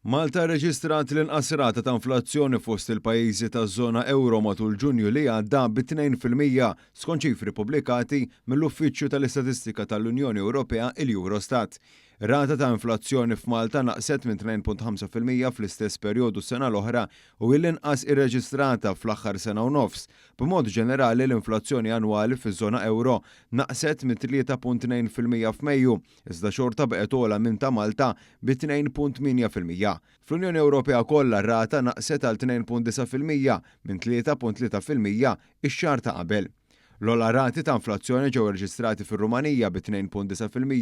Malta rreġistrat l-inqas rata ta' inflazzjoni fost il-pajjiżi taż-żona euro matul Ġunju li għadda b'2% skont ċifri pubblikati mill-Uffiċċju tal-Istatistika tal-Unjoni Ewropea il-Eurostat. Rata ta' inflazzjoni f'Malta naqset minn 2.5% fl-istess perjodu s-sena l-oħra u l-inqas irreġistrata fl-aħħar sena u nofs. B'mod ġenerali l-inflazzjoni annwali fiż-żona euro naqset minn 3.2% f'Mejju, iżda xorta baqgħet ogħla minn ta' Malta bi 2.8%. Fl-Unjoni Ewropea kollha r-rata naqset għal 2.9% minn 3.3% ix-xahar ta' qabel. L-ola rati ta' inflazzjoni ġew reġistrati fir-Rumanija bi 2.9%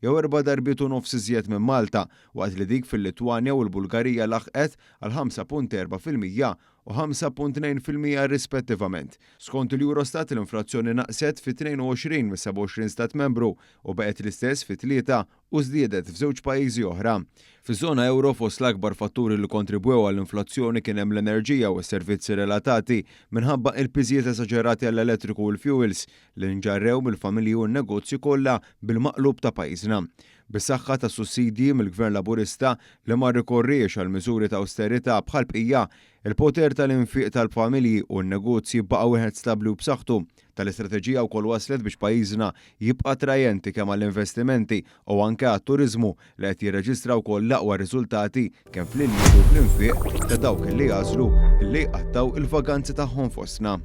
jew 4 darbiet u nofs iżjed minn Malta, waqt li dik fil-Litwanja u l-Bulgarija laħqet għal 5.4% u 5.2% rispettivament. Skont il-Eurostat l-inflazzjoni naqset fi 22 mis-27 stat membru u baqgħet l-istess fi 3 u żdiedet f'żewġ pajjiżi oħra. Fiż-żona euro fost l-akbar fatturi li kontribwew għall-inflazzjoni kien hemm l-enerġija u s-servizzi relatati minħabba il-piżijiet esaġerati għall-elettriku u l-fuels li nġarrew mill-familji u n-negozji kollha bil-maqlub ta' pajjiżna. Bis-saħħa ta' sussidji mill-Gvern Laburista li ma rrikorriex għal miżuri ta' austerità bħal bqija, il-poter tal-infiq tal-familji u n-negozji baqa' wieħed stabbli u b'saħħtu. Tal-istrateġija wkoll waslet biex pajjiżna jibqa' trajenti kemm għall-investimenti u anke għat-turiżmu li qed jirreġistra wkoll l-aqwa riżultati kemm fl-ilmiet u fl-infiq ta' dawk li jażlu li jqattaw il-vaganzi tagħhom fostna.